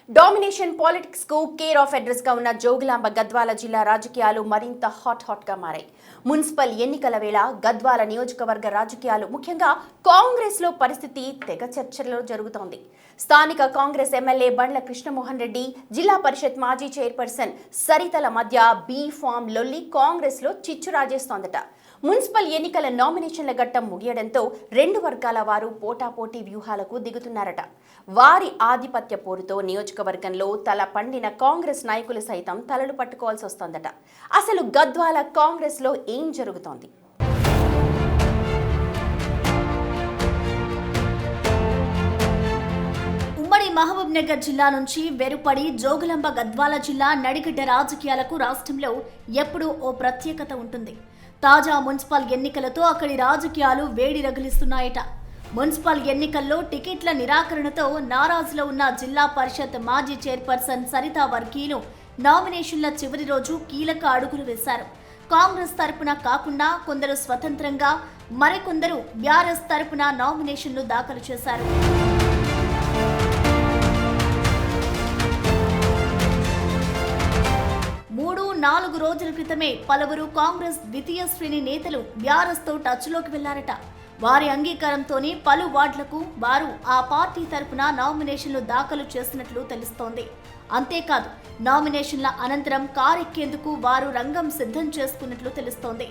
Domination politics కు care of address గా ఉన్న జోగులాంబ గద్వాల జిల్లా రాజకీయాలు మరింత హాట్ గా మారాయి. మున్సిపల్ ఎన్నికల వేళ గద్వాల నియోజకవర్గ రాజకీయాలు ముఖ్యంగా కాంగ్రెస్ లో పరిస్థితి తెగ చర్చలో జరుగుతోంది. స్థానిక కాంగ్రెస్ ఎమ్మెల్యే బండ్ల కృష్ణమోహన్ రెడ్డి, జిల్లా పరిషత్ మాజీ చైర్పర్సన్ సరితల మధ్య బీ ఫామ్ లొల్లి కాంగ్రెస్ లో చిచ్చు రాజేస్తోందట. మున్సిపల్ ఎన్నికల నామినేషన్ల ఘట్టం ముగియడంతో రెండు వర్గాల వారు పోటాపోటీ వ్యూహాలకు దిగుతున్నారట. వారి ఆధిపత్య పోరుతో నియోజకవర్గంలో తల పండిన కాంగ్రెస్ నాయకులు సైతం తలలు పట్టుకోవాల్సి వస్తోందట. అసలు గద్వాల కాంగ్రెస్ లో ఏం జరుగుతోంది? ఉమ్మడి మహబూబ్ నగర్ జిల్లా నుంచి వెరుపడి జోగులాంబ గద్వాల జిల్లా నడిగడ్డ రాజకీయాలకు రాష్ట్రంలో ఎప్పుడూ ఓ ప్రత్యేకత ఉంటుంది. తాజా మున్సిపల్ ఎన్నికలతో అక్కడి రాజకీయాలు వేడి రగిలిస్తున్నాయట. మున్సిపల్ ఎన్నికల్లో టికెట్ల నిరాకరణతో నారాజులో ఉన్న జిల్లా పరిషత్ మాజీ చైర్పర్సన్ సరితా వర్గీయులు నామినేషన్ల చివరి రోజు కీలక అడుగులు వేశారు. కాంగ్రెస్ తరపున కాకుండా కొందరు స్వతంత్రంగా, మరికొందరు బీఆర్ఎస్ తరపున నామినేషన్లు దాఖలు చేశారు. 3-4 రోజుల క్రితమే పలువురు కాంగ్రెస్ ద్వితీయ శ్రేణి నేతలు బీఆర్ఎస్ తో టచ్లోకి వెళ్లారట. వారి అంగీకారంతోనే పలు వార్డులకు వారు ఆ పార్టీ తరపున నామినేషన్లు దాఖలు చేసినట్లు తెలుస్తోంది. అంతేకాదు, నామినేషన్ల అనంతరం కారెక్కేందుకు వారు రంగం సిద్ధం చేసుకున్నట్లు తెలుస్తోంది.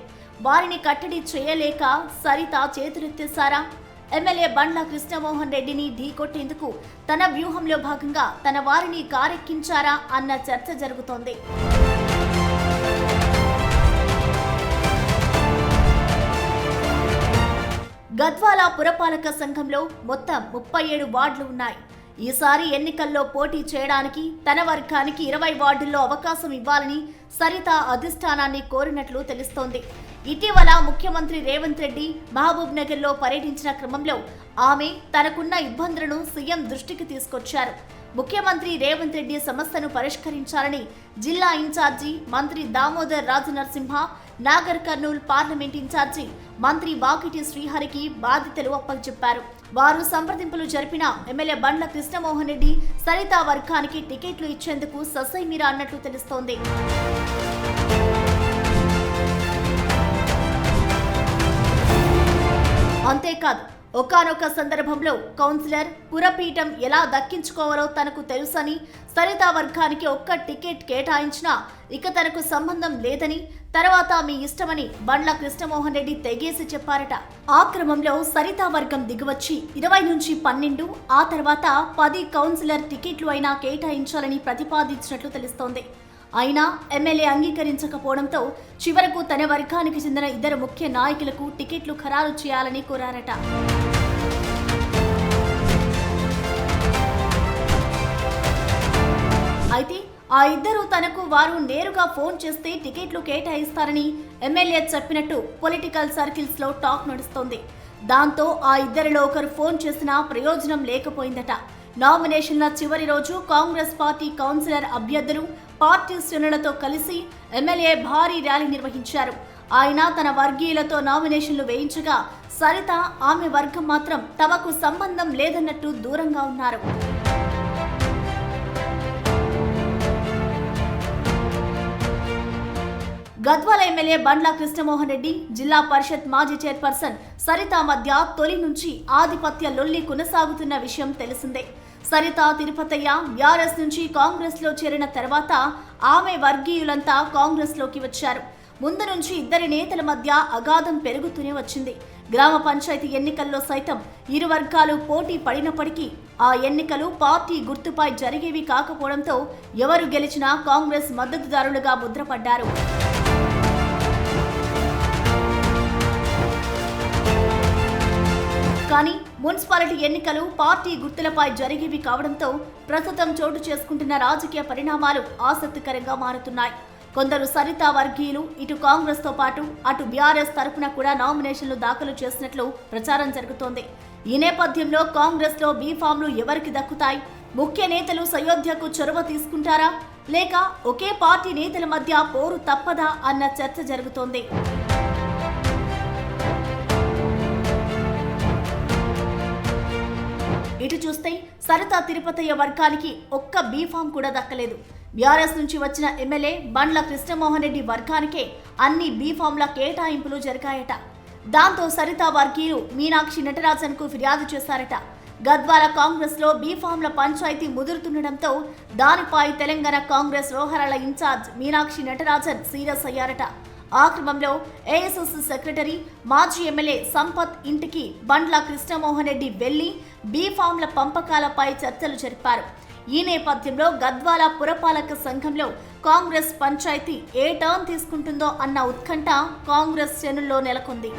వారిని కట్టడి చేయలేక సరిత చేతులెత్తేశారా? ఎమ్మెల్యే బండ్ల కృష్ణమోహన్ రెడ్డిని ఢీకొట్టేందుకు తన వ్యూహంలో భాగంగా తన వారిని కారెక్కించారా అన్న చర్చ జరుగుతోంది. గద్వాల పురపాలక సంఘంలో మొత్తం 37 వార్డులు ఉన్నాయి. ఈసారి ఎన్నికల్లో పోటీ చేయడానికి తన వర్గానికి 20 వార్డుల్లో అవకాశం ఇవ్వాలని సరిత అధిష్టానాన్ని కోరినట్లు తెలుస్తోంది. ఇటీవల ముఖ్యమంత్రి రేవంత్ రెడ్డి మహబూబ్ నగర్ లో పర్యటించిన క్రమంలో ఆమె తనకున్న ఇబ్బందులను సీఎం దృష్టికి తీసుకొచ్చారు. ముఖ్యమంత్రి రేవంత్ రెడ్డి సమస్యను పరిష్కరించాలని జిల్లా ఇన్ఛార్జి మంత్రి దామోదర్ రాజనరసింహ, నాగర్ కర్నూల్ పార్లమెంట్ ఇన్ఛార్జి మంత్రి వాకిటి శ్రీహరికి బాధ్యతలు అప్పచెప్పారు. వారు సంప్రదింపులు జరిపిన ఎమ్మెల్యే బండ్ల కృష్ణమోహన్ రెడ్డి సరితా వర్గానికి టికెట్లు ఇచ్చేందుకు ససైమిరా అన్నట్లు తెలుస్తోంది. అంతేకాదు, ఒకానొక సందర్భంలో కౌన్సిలర్ పురపీఠం ఎలా దక్కించుకోవాలో తనకు తెలుసని, సరితా వర్గానికి ఒక్క టికెట్ కేటాయించినా ఇక తనకు సంబంధం లేదని, తర్వాత మీ ఇష్టమని బండ్ల కృష్ణమోహన్ రెడ్డి తెగేసి చెప్పారట. ఆ క్రమంలో సరితా వర్గం దిగువచ్చి 20 నుంచి 12, ఆ తర్వాత 10 కౌన్సిలర్ టికెట్లు అయినా కేటాయించాలని ప్రతిపాదించినట్లు తెలుస్తోంది. అయినా ఎమ్మెల్యే అంగీకరించకపోవడంతో చివరకు తన వర్గానికి చెందిన 2 ముఖ్య నాయకులకు టికెట్లు ఖరారు చేయాలని కోరారట. అయితే ఆ 2 తనకు వారు నేరుగా ఫోన్ చేస్తే టికెట్లు కేటాయిస్తారని ఎమ్మెల్యే చెప్పినట్టు పొలిటికల్ సర్కిల్స్ లో టాక్ నడుస్తోంది. దాంతో ఆ 2లో ఒకరు ఫోన్ చేసినా ప్రయోజనం లేకపోయిందట. నామినేషన్ల చివరి రోజు కాంగ్రెస్ పార్టీ కౌన్సిలర్ అభ్యర్థులు పార్టీ శ్రేణులతో కలిసి ఎమ్మెల్యే భారీ ర్యాలీ నిర్వహించారు. ఆయన తన వర్గీయులతో నామినేషన్లు వేయించగా సరిత, ఆమె వర్గం మాత్రం తమకు సంబంధం లేదన్నట్టు దూరంగా ఉన్నారు. గద్వాల ఎమ్మెల్యే బండ్ల కృష్ణమోహన్ రెడ్డి, జిల్లా పరిషత్ మాజీ చైర్పర్సన్ సరిత మధ్య తొలి నుంచి ఆధిపత్య లొల్లి కొనసాగుతున్న విషయం తెలిసిందే. సరిత తిరుపతయ్య బీఆర్ఎస్ నుంచి కాంగ్రెస్ లో చేరిన తర్వాత ఆమె వర్గీయులంతా కాంగ్రెస్ లోకి వచ్చారు. ముందు నుంచి 2 నేతల మధ్య అగాధం పెరుగుతూనే వచ్చింది. గ్రామ పంచాయతీ ఎన్నికల్లో సైతం ఇరు వర్గాలు పోటీ పడినప్పటికీ ఆ ఎన్నికలు పార్టీ గుర్తుపై జరిగేవి కాకపోవడంతో ఎవరు గెలిచినా కాంగ్రెస్ మద్దతుదారులుగా ముద్రపడ్డారు. కానీ మున్సిపాలిటీ ఎన్నికలు పార్టీ గుర్తులపై జరిగేవి కావడంతో ప్రస్తుతం చోటు చేసుకుంటున్న రాజకీయ పరిణామాలు ఆసక్తికరంగా మారుతున్నాయి. కొందరు సరితా వర్గీయులు ఇటు కాంగ్రెస్ తో పాటు అటు బీఆర్ఎస్ తరపున కూడా నామినేషన్లు దాఖలు చేసినట్లు ప్రచారం జరుగుతోంది. ఈ నేపథ్యంలో కాంగ్రెస్ లో బీ ఫామ్లు ఎవరికి దక్కుతాయి? ముఖ్య నేతలు సయోధ్యకు చొరవ తీసుకుంటారా, లేక ఒకే పార్టీ నేతల మధ్య పోరు తప్పదా అన్న చర్చ జరుగుతోంది. ఇటు చూస్తే సరితా తిరుపతయ్య వర్గానికి ఒక్క బీఫామ్ కూడా దక్కలేదు. బీఆర్ఎస్ నుంచి వచ్చిన ఎమ్మెల్యే బండ్ల కృష్ణమోహన్ రెడ్డి వర్గానికే అన్ని బీఫామ్ల కేటాయింపులు జరిగాయట. దాంతో సరితా వర్గీయులు మీనాక్షి నటరాజన్ కు ఫిర్యాదు చేశారట. గద్వాల కాంగ్రెస్ లో బీఫామ్ల పంచాయతీ ముదురుతుండటంతో దానిపై తెలంగాణ కాంగ్రెస్ రోహరాల ఇన్ఛార్జ్ మీనాక్షి నటరాజన్ సీరియస్ అయ్యారట. ఆ క్రమంలో ఏఎస్ఎస్ సెక్రటరీ మాజీ ఎమ్మెల్యే సంపత్ ఇంటికి బండ్ల కృష్ణమోహన్ రెడ్డి వెళ్లి బీఫామ్ల పంపకాలపై చర్చలు జరిపారు. ఈ నేపథ్యంలో గద్వాల పురపాలక సంఘంలో కాంగ్రెస్ పంచాయతీ ఏ టర్న్ తీసుకుంటుందో అన్న ఉత్కంఠ కాంగ్రెస్ శ్రేణుల్లో నెలకొంది.